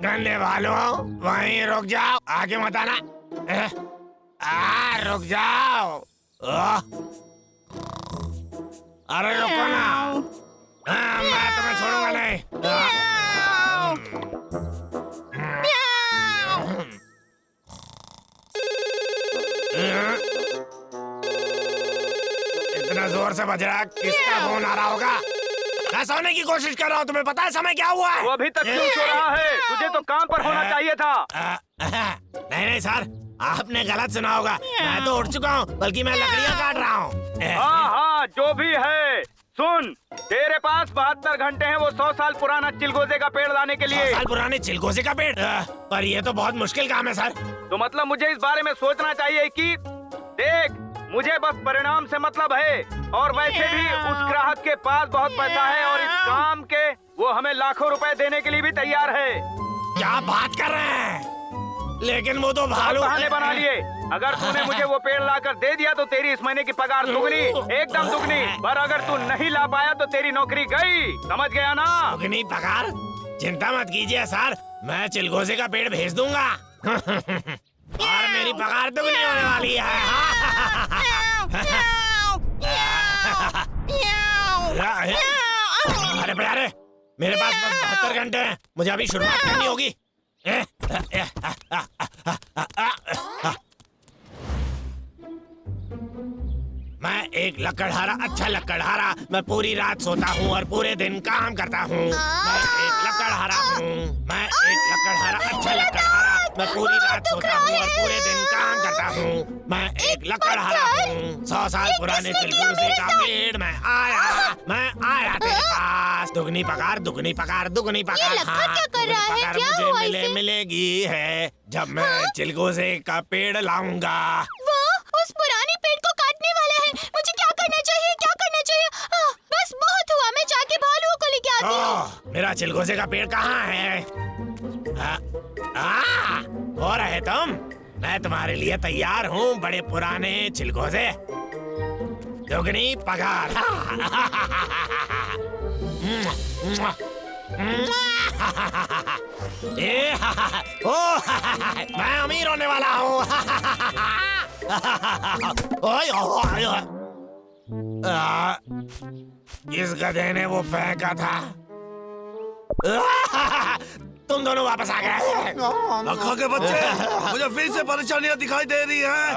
गन्ने वालों, वहीं रुक जाओ, आगे मत आना। रुक जाओ। अरे रुको ना। मैं तुम्हें छोड़ूंगा नहीं। इतना जोर से बज रहा, किसका फोन आ रहा होगा? मैं सोने की कोशिश कर रहा हूँ, तुम्हें पता है समय क्या हुआ है? वो अभी तक क्यों सो रहा है? तुझे तो काम पर होना चाहिए था। नहीं सर, आपने गलत सुना होगा। मैं तो उठ चुका हूँ, बल्कि मैं लकड़ियाँ काट रहा हूँ। हाँ, जो भी है। सुन, तेरे पास 72 घंटे हैं वो 100 साल पुराना चिलगोजे का पेड़ लाने के लिए। 100 साल पुराने चिलगोजे का पेड़? पर ये तो बहुत मुश्किल काम है सर। तो मतलब मुझे इस बारे में सोचना चाहिए कि देख, मुझे बस परिणाम से मतलब है, और वैसे भी उस ग्राहक के पास बहुत पैसा है और इस काम के वो हमें लाखों रुपए देने के लिए भी तैयार है। क्या बात कर रहे हैं? लेकिन वो तो भालू। बहाने बना लिए। अगर तूने मुझे वो पेड़ लाकर दे दिया तो तेरी इस महीने की पगार दुगनी, एकदम दुगनी। पर अगर तू नहीं ला पाया तो तेरी नौकरी गई, समझ गया ना? दुगनी पगार? चिंता मत कीजिए सर, मैं चिलगोजे का पेड़ भेज दूंगा। और मेरी पगार दुगनी होने वाली है। अरे प्यारे, मेरे पास बस 72 घंटे हैं, मुझे अभी शुरुआत करनी होगी। मैं एक लकड़हारा, अच्छा लकड़हारा। मैं पूरी रात सोता हूँ और पूरे दिन काम करता हूँ। मैं एक लकड़हारा हूँ। मैं एक लकड़हारा, अच्छा लकड़हारा। मैं पूरी रात सोता हूँ और पूरे दिन काम करता हूँ। मैं एक लकड़हारा हूँ। 100 साल पुराने चिलगोजे का पेड़। मैं आया तेरे पास। दुगनी पगार, दुगनी पगार, दुगनी पगार। हाँ, दुगनी पगार मुझे मिलेगी है जब मैं चिलगोजे का पेड़ लाऊंगा। उस पुराने पेड़ को काटने वाला है। मुझे क्या करना चाहिए? क्या करना चाहिए? बस बहुत हुआ, मैं जाके भालुओं को लेके आती हूँ। मेरा चिलगोजे का पेड़ कहाँ है? हो रहे तुम? मैं तुम्हारे लिए तैयार हूँ, बड़े पुराने चिलगोजे। दुगनी पगार। मैं अमीर होने वाला हूँ। जिस गधे ने वो फेंका था, तुम दोनों वापस आ गए। लखा के बच्चे, मुझे फिर से परेशानियां दिखाई दे रही हैं।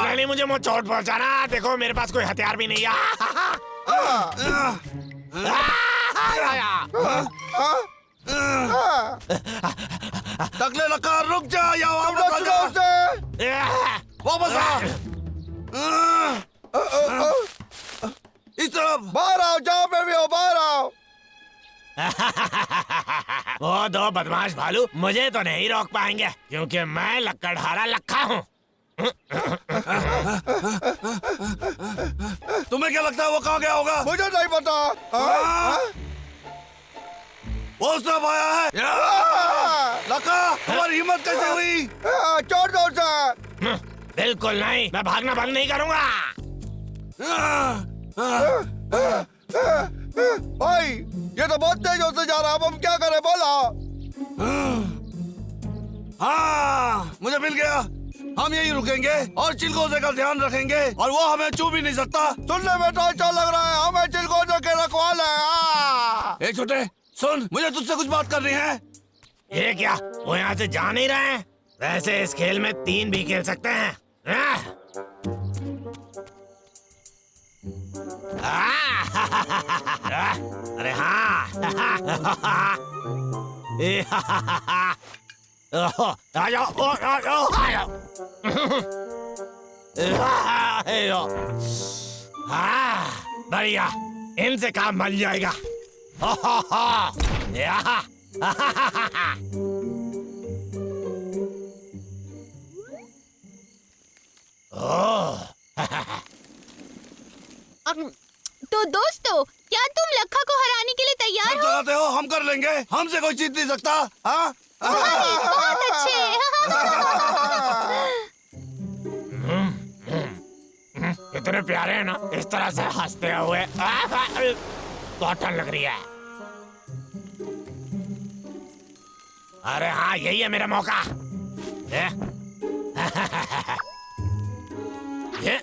नहीं, मुझे मुझे चोट पहुंचाना। देखो मेरे पास कोई हथियार भी नहीं है। टकले लखा, रुक जा या वापस आ। इस तरफ बाहर आओ, जहाँ पे भी हो बाहर आओ। वो दो बदमाश भालू मुझे तो नहीं रोक पाएंगे, क्योंकि मैं लकड़हारा लखा हूँ। तुम्हें क्या लगता है वो कहाँ गया होगा? मुझे नहीं पता। वो उस तरफ आया है। लखा, तुम्हारी हिम्मत कैसे हुई? छोड़ दो उसे। बिल्कुल नहीं, मैं भागना बंद नहीं करूँगा। भाई, ये तो बहुत तेज होते जा रहा है, अब हम क्या करें बोला? हाँ, मुझे मिल गया। हम यही रुकेंगे और चिलगोजे का ध्यान रखेंगे और वो हमें छू भी नहीं सकता। सुनने में तो अच्छा लग रहा है, हमें चिलगोजे के रखवाले हैं। एक छोटे, सुन, मुझे तुझसे कुछ बात करनी है। ये क्या, वो यहाँ से जा नहीं रहे हैं? वैसे इस खेल में 3 भी खेल सकते हैं। अरे हाँ। आ जाओ। बढ़िया, इनसे काम बन जाएगा। तो दोस्तों, क्या तुम लखा को हराने के लिए तैयार हो? चाहते हो हम कर लेंगे, हमसे कोई जीत नहीं सकता। हाँ? बहुत अच्छे। इतने प्यारे हैं ना, इस तरह से हंसते हुए बहुत ठंड लग रही है। अरे हाँ, यही है मेरा मौका। ये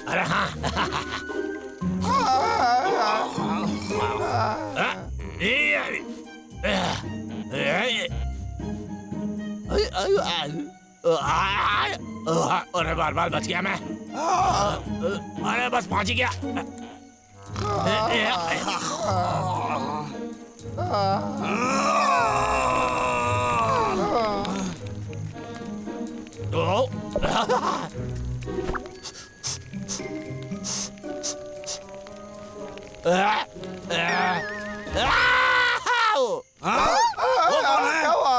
अरे हाँ, अरे बार बार बच गया मैं। अरे बस पहुंच ही गया। क्या हुआ?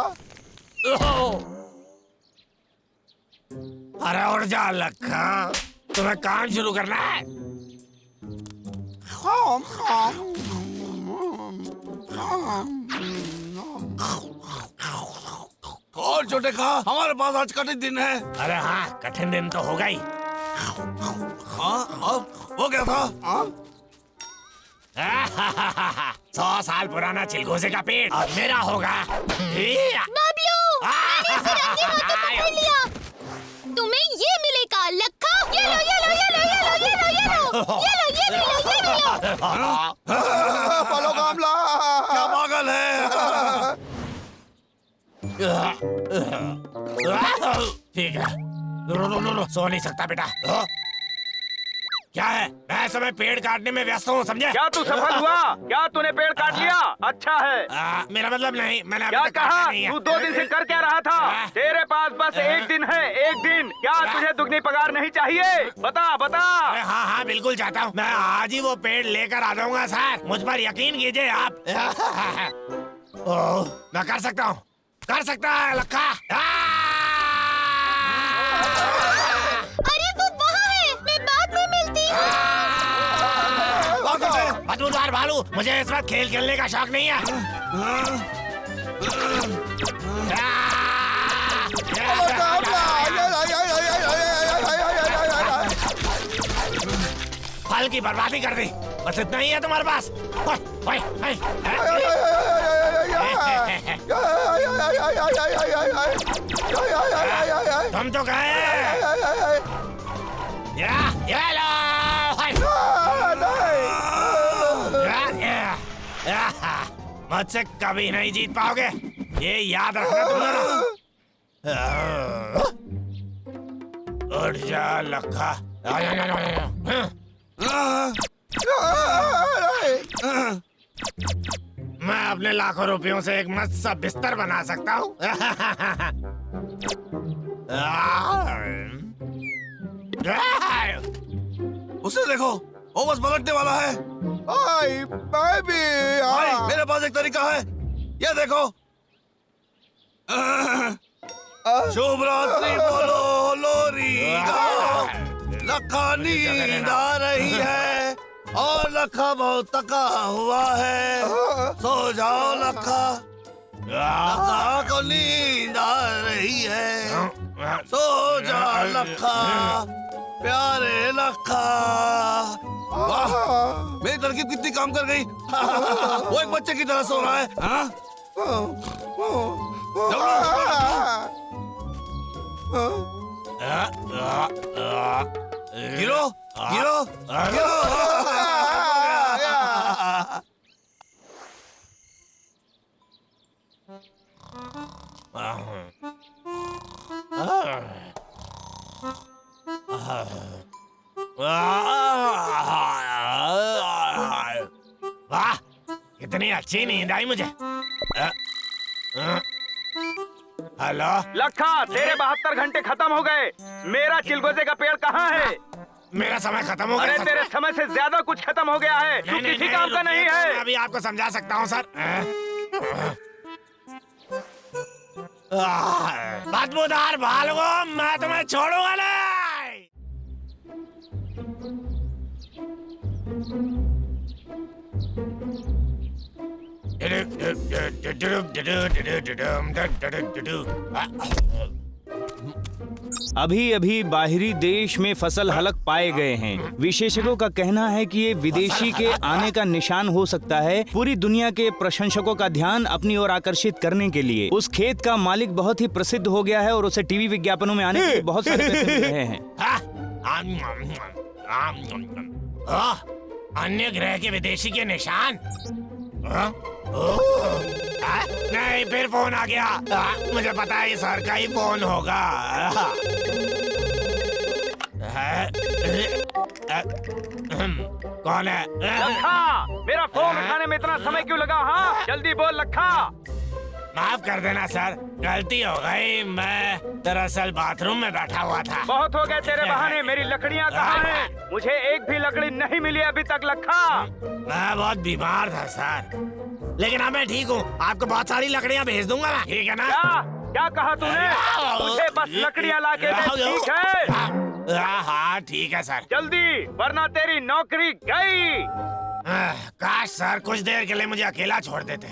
अरे उठ जा लखा, तुम्हें काम शुरू करना है। और छोटे खा, हमारे पास आज कठिन दिन है। अरे हाँ, कठिन दिन तो होगा ही। हाँ, वो क्या था? 100 साल पुराना चिलगोजे का पेड़ अब मेरा होगा। बबलू, मैंने इसे रंगे हाथों पकड़ लिया। तुम्हें ये मिलेगा लक्का। ये लो, ये लो, ये लो, ये लो, ये लो, ये लो, ये लो, ये मिलो, ये मिलो। फलो कामला। क्या पागल है? ठीक है, सो नहीं सकता बेटा। क्या है, मैं समय पेड़ काटने में व्यस्त हूँ, समझे? क्या तू सफल हुआ? क्या तूने पेड़ काट लिया? अच्छा है। मेरा मतलब नहीं, मैंने अभी क्या तक काटा कहा? नहीं है। तू 2 दिन से कर क्या रहा था? तेरे पास बस 1 दिन है, 1 दिन। क्या तुझे दुगनी पगार नहीं चाहिए? बता बता। अरे हाँ हाँ, बिल्कुल चाहता हूँ। मैं आज ही वो पेड़ लेकर आ जाऊंगा सर, मुझ पर यकीन कीजिए आप। ओह, मैं कर सकता हूँ, कर सकता है लक्का। अरे वो वहाँ है, मैं बाद में मिलती हूँ। बदबूदार भालू, मुझे इस वक्त खेल खेलने का शौक नहीं है। फल की बर्बादी कर दी, बस इतना ही है तुम्हारे पास। तुम तो गए। मुझसे कभी नहीं जीत पाओगे, ये याद रखना तुम दोनों। उठ जा लखा। मैं अपने लाखों रुपयों से एक मस्त सा बिस्तर बना सकता हूँ। उसे देखो, वो बस पलटने वाला है। बेबी, भाई, मेरे पास एक तरीका है, ये देखो। शुभ रात्रि बोलो, लोरी गाओ। लखा नींद आ रही है और लखा बहुत थका हुआ है। सो जाओ लखा, लखा को नींद आ रही है। सो जा लखा, प्यारे लखा। वाह, मेरी तरकीब कितनी काम कर गई। वो एक बच्चे की तरह सो रहा है। हाँ? गिरो, गिरो, गिरो। वाह, कितनी अच्छी नींद आई मुझे। हेलो लखा, तेरे 72 घंटे खत्म हो गए। मेरा चिलगोजे का पेड़ कहाँ है? मेरा समय खत्म हो गया। अरे तेरे समय से ज्यादा कुछ खत्म हो गया है। तू किसी काम का नहीं है। मैं अभी आपको समझा सकता हूँ सर। बदबूदार भालुओं, मैं तुम्हें छोड़ूंगा नहीं। अभी अभी बाहरी देश में फसल हलक पाए गए हैं। विशेषज्ञों का कहना है कि ये विदेशी के आने का निशान हो सकता है, पूरी दुनिया के प्रशंसकों का ध्यान अपनी ओर आकर्षित करने के लिए। उस खेत का मालिक बहुत ही प्रसिद्ध हो गया है और उसे टीवी विज्ञापनों में आने के लिए बहुत सारे पैसे मिल रहे हैं। अन्य ग्रह के विदेशी के निशान? नहीं, फिर फोन आ गया। मुझे पता है सर का ही फोन होगा। कौन है? लखा, मेरा फोन उठाने में इतना समय क्यों लगा? हाँ, जल्दी बोल लखा। माफ कर देना सर, गलती हो गई। मैं दरअसल बाथरूम में बैठा हुआ था। बहुत हो गए तेरे बहाने। मेरी लकड़ियाँ कहाँ हैं? मुझे एक भी लकड़ी नहीं मिली अभी तक लखा। मैं बहुत बीमार था सर, लेकिन अब मैं ठीक हूँ। आपको बहुत सारी लकड़ियाँ भेज दूंगा मैं, ठीक है ना? क्या कहा तूने? मुझे बस लकड़ियाँ ला के दे, ठीक है? हाँ ठीक है सर। जल्दी, वरना तेरी नौकरी गई। काश सर कुछ देर के लिए मुझे अकेला छोड़ देते।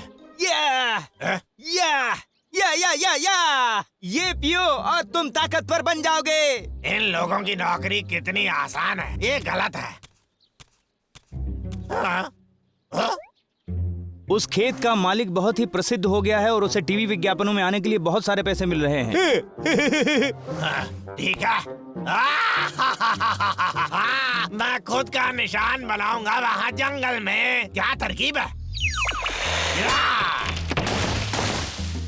ये पियो और तुम ताकतवर बन जाओगे। इन लोगों की नौकरी कितनी आसान है, ये गलत है। उस खेत का मालिक बहुत ही प्रसिद्ध हो गया है और उसे टीवी विज्ञापनों में आने के लिए बहुत सारे पैसे मिल रहे हैं। ठीक है। मैं खुद का निशान बनाऊंगा वहाँ जंगल में। क्या तरकीब है?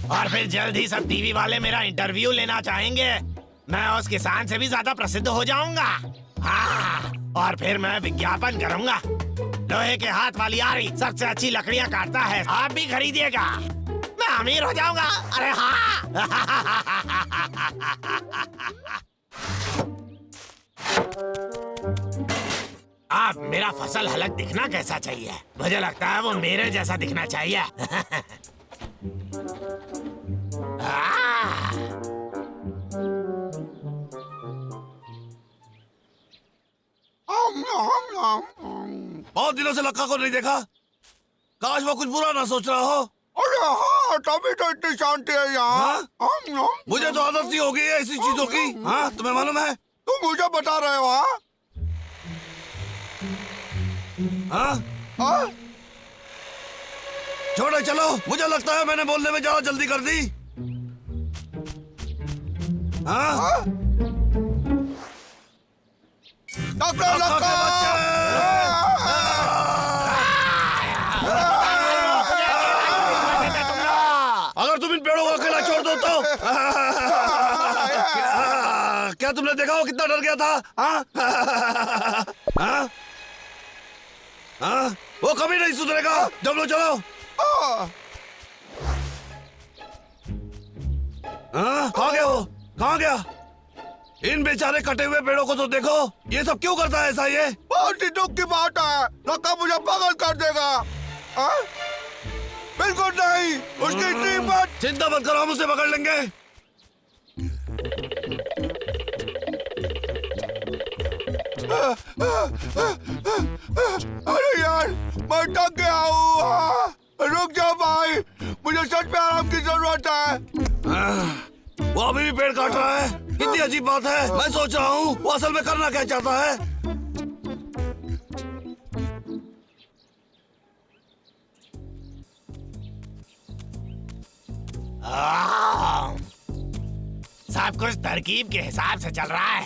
और फिर जल्द ही सब टीवी वाले मेरा इंटरव्यू लेना चाहेंगे। मैं उस किसान से भी ज्यादा प्रसिद्ध हो जाऊंगा। और फिर मैं विज्ञापन करूंगा, लोहे के हाथ वाली आरी सबसे अच्छी लकड़ियां काटता है, आप भी खरीदिएगा। मैं अमीर हो जाऊंगा। अरे हाँ। आप मेरा फसल हलक दिखना कैसा चाहिए? मुझे लगता है वो मेरे जैसा दिखना चाहिए। बहुत दिनों से लक्का को नहीं देखा। काश वो कुछ बुरा ना सोच रहा हो। अरे हाँ, तभी तो इतनी शांति है यहाँ। मुझे तो आदत सी हो गई है ऐसी चीजों की। हाँ, तुम्हें मालूम है? तुम मुझे बता रहे हो? हाँ? छोड़ो, चलो। मुझे लगता है मैंने बोलने में ज्यादा जल्दी कर दी। हाँ? डॉक्टर लक्का! अगर तुम इन पेड़ों को अकेला छोड़ दो तो क्या तुमने देखा वो कितना डर गया था? हाँ? हाँ? हाँ? वो कभी नहीं सुधरेगा। चलो चलो। हाँ? कहाँ गया वो? कहाँ गया? इन बेचारे कटे हुए पेड़ों को तो देखो। ये सब क्यों करता है ऐसा? ये बहुत ही दुख की बात है। लक्का मुझे पागल कर देगा। बिल्कुल नहीं, उसकी इतनी हिम्मत। चिंता मत करो, हम उसे पकड़ लेंगे। अरे यार, मैं थक गया हूँ। रुक जाओ भाई, मुझे सच में आराम की जरूरत है। वो अभी भी पेड़ काट रहा है। कितनी अजीब बात है। मैं सोच रहा हूँ वो असल में करना क्या चाहता है। सब कुछ तरकीब के हिसाब से चल रहा है।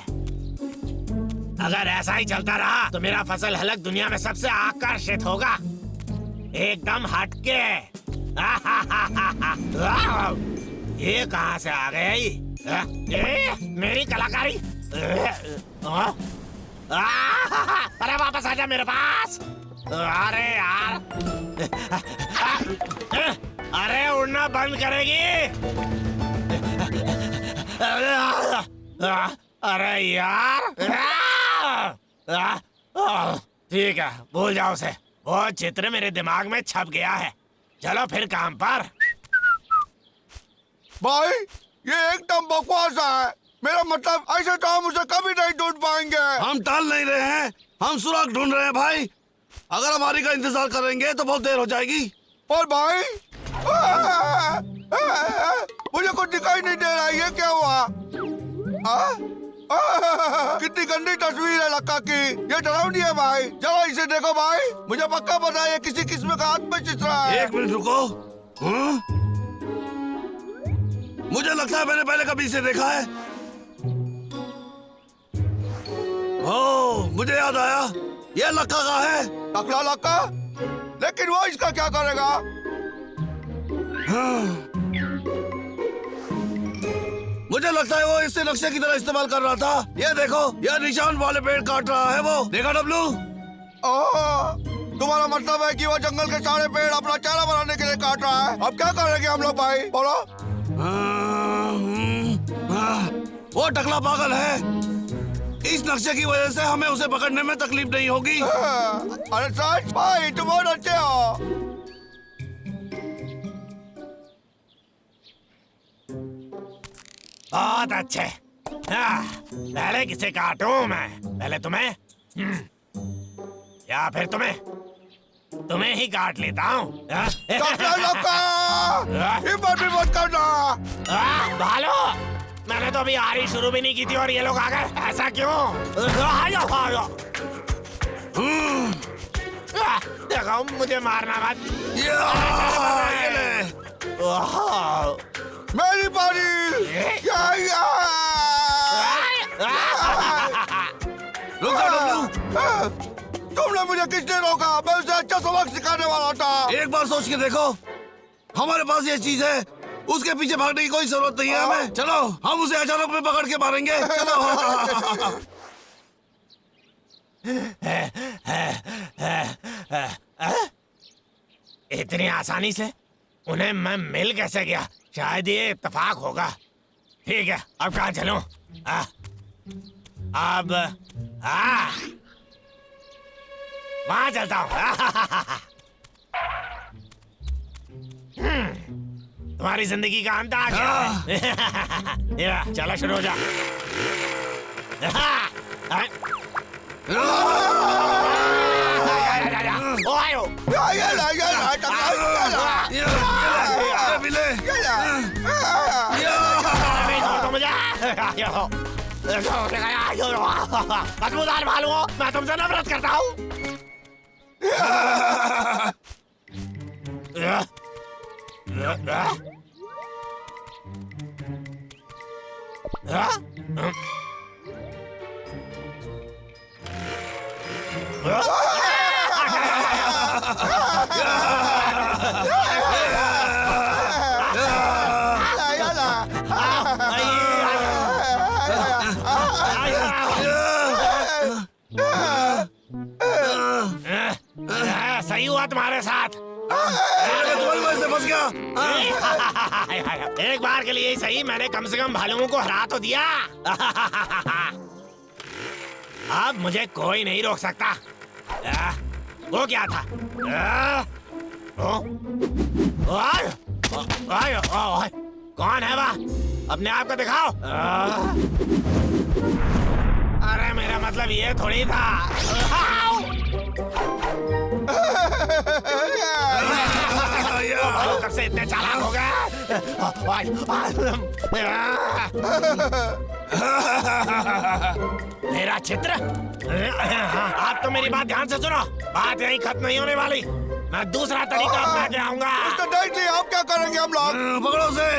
अगर ऐसा ही चलता रहा तो मेरा फसल हलक दुनिया में सबसे आकर्षित होगा, एकदम हटके। ये कहाँ से आ गया ये मेरी कलाकारी? अरे वापस आजा मेरे पास। अरे यार, अरे उड़ना बंद करेगी? अरे यार, ठीक है, भूल जाओ उसे। वो चित्र मेरे दिमाग में छप गया है। चलो फिर काम पर। भाई, ये एकदम बकवास है। मेरा मतलब, ऐसे तो हम उसे कभी नहीं ढूंढ पाएंगे। हम टाल नहीं रहे हैं, हम सुराग ढूंढ रहे हैं भाई। अगर हमारी का इंतजार करेंगे तो बहुत देर हो जाएगी। और भाई, मुझे कुछ दिखाई नहीं दे रहा, ये क्या हुआ? कितनी गंदी तस्वीर है लक्का की, ये डरावनी है भाई। चलो इसे देखो भाई, मुझे पक्का पता है ये किसी किस्म का आत्मचित्र है। एक मिनट रुको। मुझे लगता है मैंने पहले कभी इसे देखा है। ओह, मुझे याद आया, ये लक्का का है। टकला लक्का? लेकिन वो इसका क्या करेगा? मुझे लगता है वो इसे नक्शे की तरह इस्तेमाल कर रहा था। ये देखो, यह निशान वाले पेड़ काट रहा है वो। देखा डब्लू? तुम्हारा मतलब है कि वो जंगल के सारे पेड़ अपना चारा बनाने के लिए काट रहा है। अब क्या करेंगे हम लोग भाई, बोलो? वो टकला पागल है। इस नक्शे की वजह से हमें उसे पकड़ने में तकलीफ नहीं होगी। अरे सच भाई, तुम बहुत अच्छे हो। बहुत अच्छे। पहले किसे काटूं मैं? पहले तुम्हें या फिर तुम्हें ही काट लेता हूँ। मत करना। भालो, मैंने तो अभी आरी शुरू भी नहीं की थी और ये लोग आ गए। ऐसा क्यों? देखो, मुझे मारना मत। मेरी बारी। रुक जाओ डब्लू। तुमने मुझे किसने रोका? मैं उसे अच्छा सबक सिखाने वाला था। एक बार सोच के देखो, हमारे पास ये चीज है, उसके पीछे भागने की कोई जरूरत नहीं है हमें। चलो, हम उसे अचानक में पकड़ के मारेंगे। चलो। इतनी आसानी से उन्हें मैं मिल कैसे गया? शायद ये इत्तेफाक होगा। ठीक है, अब कहाँ चलूं? अब वहां चलता हूँ। तुम्हारी जिंदगी का अंत आ गया। चलो शुरू हो जा। मजबूदार भालू हो, मैं तुमसे नफरत करता हूँ। सही हुआ तुम्हारे साथ। तुम्हारी वजह से फंस गया। एक बार के लिए ही सही, मैंने कम से कम भालुओं को हरा तो दिया। अब मुझे कोई नहीं रोक सकता। वो क्या था? कौन है वह? अपने आप को दिखाओ। अरे मेरा मतलब ये थोड़ी था। कब से इतने चालाक हो गए? मेरा चित्र? आप तो मेरी बात ध्यान से सुनो, बात यही खत्म नहीं होने वाली। मैं दूसरा तरीका अपना के आऊंगा। तो देख लिया, अब क्या करेंगे हम लोग? पकड़ो उसे।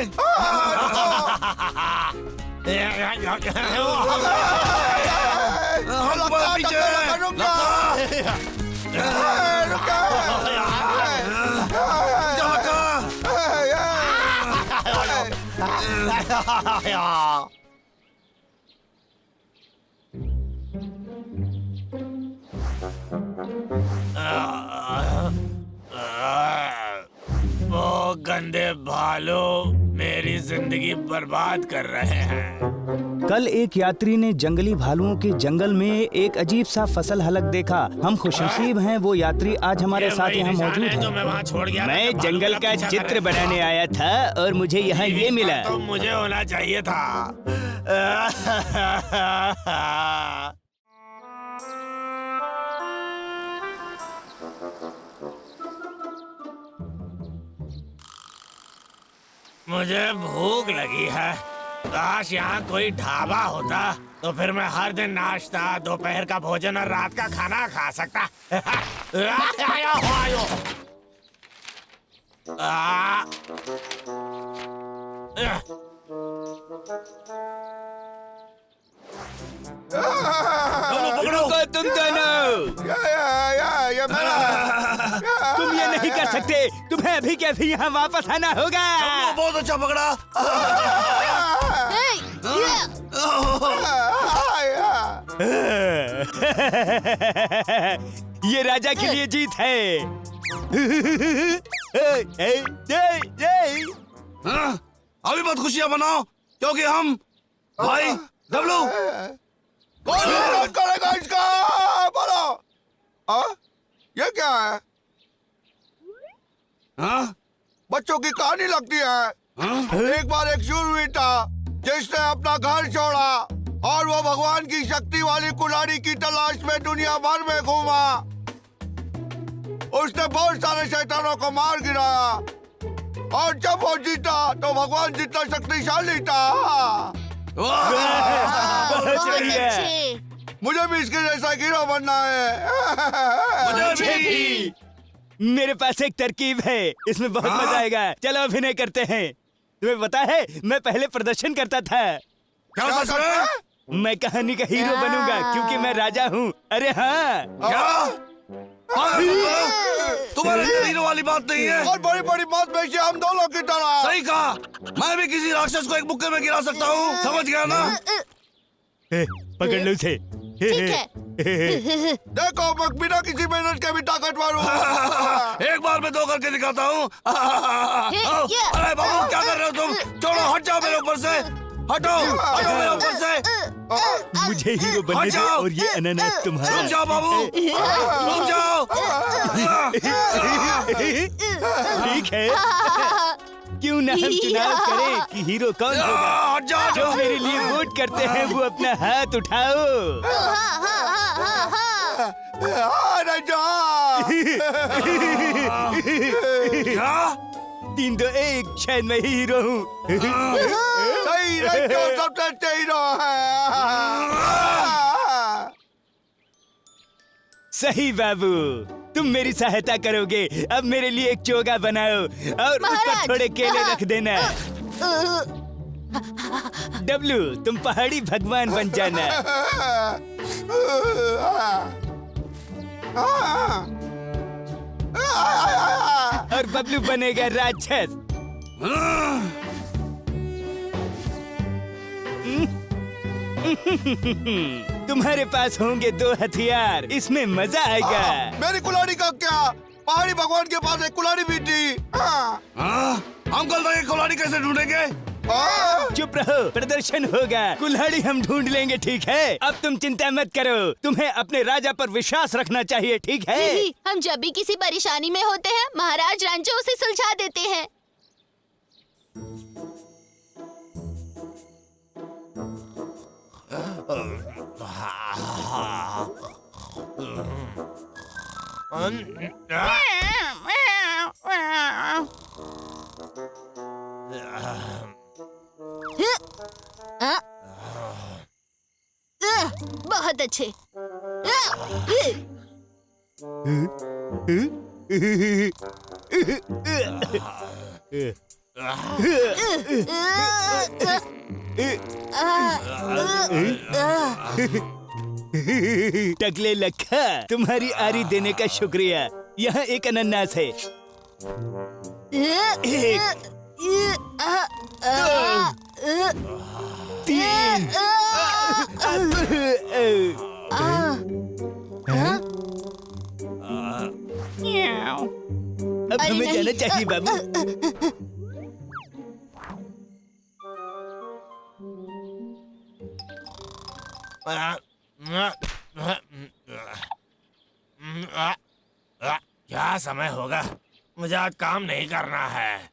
वो गंदे भालू मेरी जिंदगी बर्बाद कर रहे हैं। कल एक यात्री ने जंगली भालुओं के जंगल में एक अजीब सा फसल हलक देखा। हम खुशनसीब हैं, वो यात्री आज हमारे साथ यहाँ मौजूद है। मैं जंगल का चित्र बनाने आया था और मुझे यहाँ ये मिला। तो मुझे होना चाहिए था। मुझे भूख लगी है। काश यहाँ कोई ढाबा होता तो फिर मैं हर दिन नाश्ता, दोपहर का भोजन और रात का खाना खा सकता। रुको तुम दोनों, ये मेरा तुम ये नहीं कर सकते। तुम्हें अभी के अभी यहाँ वापस आना होगा। बहुत अच्छा पकड़ा। ये राजा के लिए जीत है। हाँ, अभी मत खुशियाँ मनाओ क्योंकि हम भाई डब्लू कौन विरोध करेगा इसका? बोलो। ये क्या है? हाँ? बच्चों की कहानी लगती है। हाँ? एक बार एक शूरवीर था जिसने अपना घर छोड़ा और वो भगवान की शक्ति वाली कुल्हाड़ी की तलाश में दुनिया भर में घूमा। उसने बहुत सारे शैतानों को मार गिराया और जब वो जीता तो भगवान जितना शक्तिशाली था। बहुत बढ़िया। अच्छे। मुझे भी इसके जैसा हीरो बनना है। मुझे भी। मेरे पास एक तरकीब है, इसमें बहुत मजा आएगा। चलो अभिनय करते हैं। तुम्हें पता है मैं पहले प्रदर्शन करता था। क्या सच में? मैं कहानी का हीरो बनूंगा क्योंकि मैं राजा हूँ। अरे हाँ। क्या? तुम्हारे लिए हीरो वाली बात नहीं है। और बड़ी बड़ी मांसपेशी हम दोनों की तरह। सही कहा। मैं भी किसी राक्षस को एक मुक्के में गिरा सकता हूँ। समझ गया ना? पकड़ लो उसे। ठीक है। देखो मैं बिना किसी मेहनत के भी ताकतवर हूँ। एक बार मैं 2 करके दिखाता हूँ। अरे बाबू क्या कर रहे हो तुम? छोड़ो, हट जाओ मेरे ऊपर से। हटो, हटो मेरे ऊपर से। मुझे हीरो बनने दो और ये अनानास तुम्हारा। रुक जाओ बाबू, रुक जाओ। ठीक है। क्यों ना हम चुनाव करें कि हीरो कौन होगा? हट जाओ। जो मेरे लिए वोट करते हैं वो अपना हाथ उठाओ। क्या? 3, 2, 1 शायद मैं ही हीरो हूँ। सही रंजो सबसे अच्छे हीरो है। सही बाबू, तुम मेरी सहायता करोगे। अब मेरे लिए एक चोगा बनाओ और उस पर थोड़े केले रख देना। डब्लू, तुम पहाड़ी भगवान बन जाना। और बबलू बनेगा राक्षस। तुम्हारे पास होंगे 2 हथियार, इसमें मजा आएगा। मेरी कुल्हाड़ी का क्या? पहाड़ी भगवान के पास एक कुल्हाड़ी भी थी। हम कल तक कुल्हाड़ी कैसे ढूंढेंगे? चुप रहो, प्रदर्शन होगा। कुल्हाड़ी हम ढूंढ लेंगे, ठीक है? अब तुम चिंता मत करो। तुम्हें अपने राजा पर विश्वास रखना चाहिए, ठीक है? हम जब भी किसी परेशानी में होते हैं महाराज रांचो उसे सुलझा देते हैं। बहुत अच्छे। टकले लखा, तुम्हारी आरी देने का शुक्रिया। यहाँ एक अनानास है। 1, 2, 3। अब हमें जाना चाहिए बाबू। क्या समय होगा? मुझे आज काम नहीं करना है।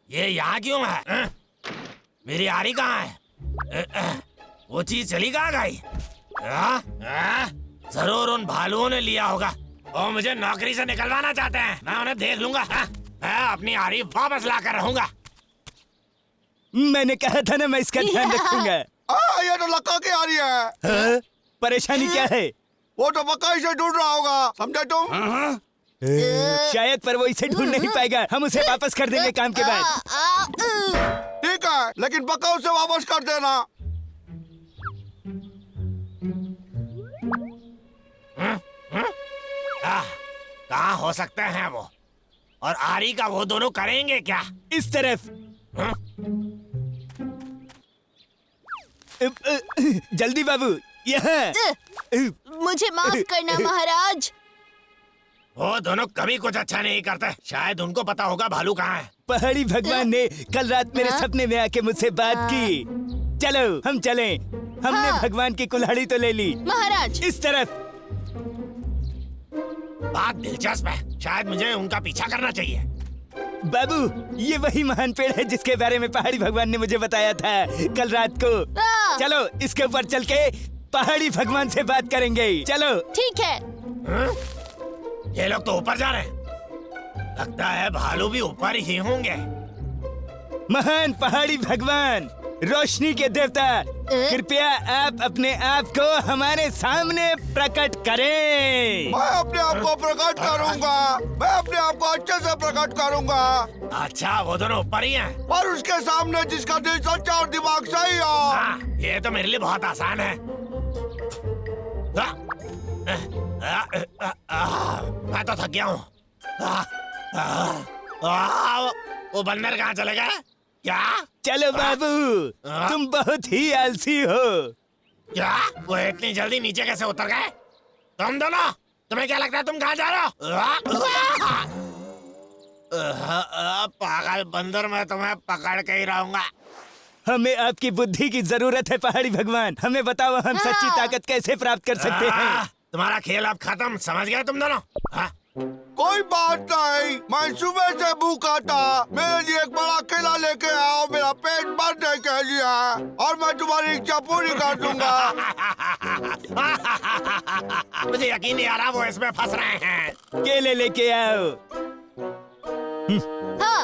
ये यहाँ क्यों है? मेरी आरी कहाँ है? वो चीज चली कहाँ गई? जरूर उन भालुओं ने लिया होगा। वो मुझे नौकरी से निकलवाना चाहते हैं। मैं उन्हें देख लूंगा। हाँ? मैं अपनी आरी वापस ला कर रहूंगा। मैंने कहा था ना मैं इसका ध्यान रखूंगा। ये तो लक्का की आ रही है। हाँ? परेशानी क्या है? वो तो पक्का इसे ढूंढ रहा होगा, समझे तुम? शायद पर वो इसे ढूंढ नहीं पाएगा। हम उसे वापस कर देंगे काम के बाद। ठीक है, लेकिन पक्का उसे वापस कर देना। कहाँ हो सकते हैं वो? और आरी का वो दोनों करेंगे क्या? इस तरफ। हाँ? जल्दी बाबू, यहाँ। मुझे माफ करना महाराज। वो दोनों कभी कुछ अच्छा नहीं करते। शायद उनको पता होगा भालू कहाँ है। पहाड़ी भगवान ने कल रात मेरे सपने में आके मुझसे बात की। चलो हम चलें। हमने भगवान की कुल्हाड़ी तो ले ली। महाराज इस तरफ। बात दिलचस्प है। शायद मुझे उनका पीछा करना चाहिए। बाबू, ये वही महान पेड़ है जिसके बारे में पहाड़ी भगवान ने मुझे बताया था कल रात को। चलो इसके ऊपर चल के पहाड़ी भगवान से बात करेंगे। चलो। ठीक है। ये लोग तो ऊपर जा रहे हैं। लगता है भालू भी ऊपर ही होंगे। महान पहाड़ी भगवान, रोशनी के देवता, कृपया आप अपने आप को हमारे सामने प्रकट करें। मैं अपने आप को प्रकट करूंगा। मैं अपने आप को अच्छे से प्रकट करूंगा। अच्छा, वो दोनों ऊपर ही हैं। पर उसके सामने जिसका दिल सच्चा और दिमाग सही हो। हाँ, ये तो मेरे लिए बहुत आसान है। मैं तो थक गया हूँ। वो बंदर कहाँ चले गए? क्या? चलो बाबू, तुम बहुत ही आलसी हो। क्या? वो इतनी जल्दी नीचे कैसे उतर गए? तुम दोनों, तुम्हें क्या लगता है तुम कहाँ जा रहे हो? पागल बंदर, मैं तुम्हें पकड़ के ही रहूंगा। हमें आपकी बुद्धि की जरूरत है पहाड़ी भगवान। हमें बताओ हम सच्ची ताकत कैसे प्राप्त कर सकते हैं। तुम्हारा खेल अब खत्म, समझ गए तुम दोनों? कोई बात नहीं, मैं सुबह से भूखा था। मेरे लिए एक बड़ा केला लेके आओ, मेरा पेट भरने के लिए, और मैं तुम्हारी इच्छा पूरी कर दूंगा। मुझे यकीन नहीं आ रहा वो इसमें फंस रहे हैं। केले लेके आओ। हाँ।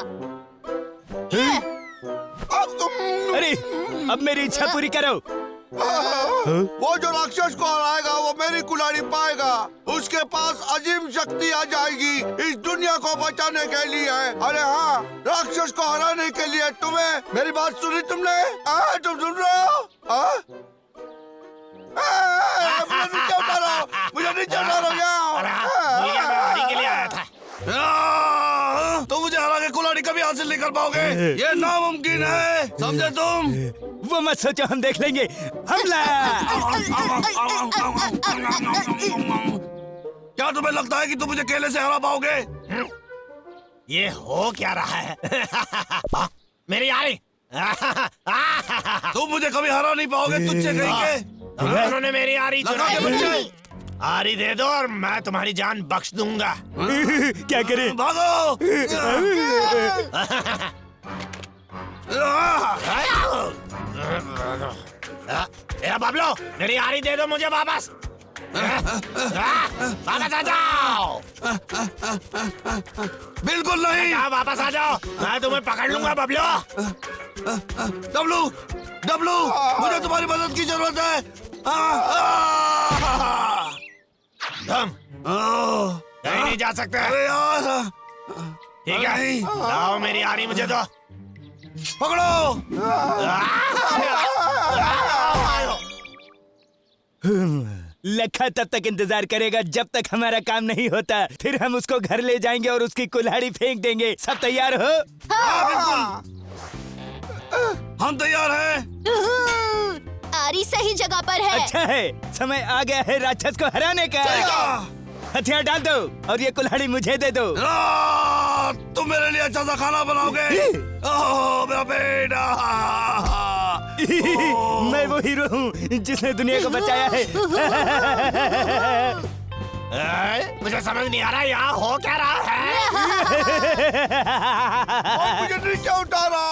अरे, अब मेरी इच्छा पूरी करो। वो जो राक्षस को हराएगा वो मेरी कुल्हाड़ी पाएगा। उसके पास अजीम शक्ति आ जाएगी इस दुनिया को बचाने के लिए। अरे हाँ, राक्षस को हराने के लिए तुम्हें मेरी बात सुनी तुमने? तुम सुन रहे हो? मुझे नीचे उतारो, मुझे नीचे उतारो। के लिए आया था। तो मुझे हरा के कुल्हाड़ी कभी हासिल नहीं कर पाओगे। ये नामुमकिन है, समझे तुम? वो मत सोचो, हम देख लेंगे। हमला! क्या तुम्हें लगता है कि तुम मुझे केले से हरा पाओगे? ये हो क्या रहा है? मेरी आरी। तुम मुझे कभी हरा नहीं पाओगे, तुझसे कहीं उन्होंने मेरी आरी चुरा के बच्चे। आरी दे दो और मैं तुम्हारी जान बख्श दूंगा। क्या करें? भागो! बबलो, मेरी आरी दे दो मुझे वापस। वापस आ जाओ। बिल्कुल नहीं। वापस आ जाओ, मैं तुम्हें पकड़ लूंगा बबलो। डब्लू, डब्लू, मुझे तुम्हारी मदद की जरूरत है। तुम कहीं नहीं जा सकते। अरे यार, ठीक है, लाओ मेरी आरी मुझे दो। पकड़ो। लखा तब तक इंतजार करेगा जब तक हमारा काम नहीं होता। फिर हम उसको घर ले जाएंगे और उसकी कुल्हाड़ी फेंक देंगे। सब तैयार हो? हाँ, बिल्कुल। हम तैयार हैं। आरी सही जगह पर है। अच्छा है, समय आ गया है राक्षस को हराने का। हथियार डाल दो और ये कुल्हाड़ी मुझे दे दो। तुम मेरे लिए अच्छा सा खाना बनाओगे। मेरा पेट। मैं वो हीरो हूँ जिसने दुनिया को बचाया है। मुझे समझ नहीं आ रहा यहाँ हो क्या रहा है। मुझे नीचे उतारो।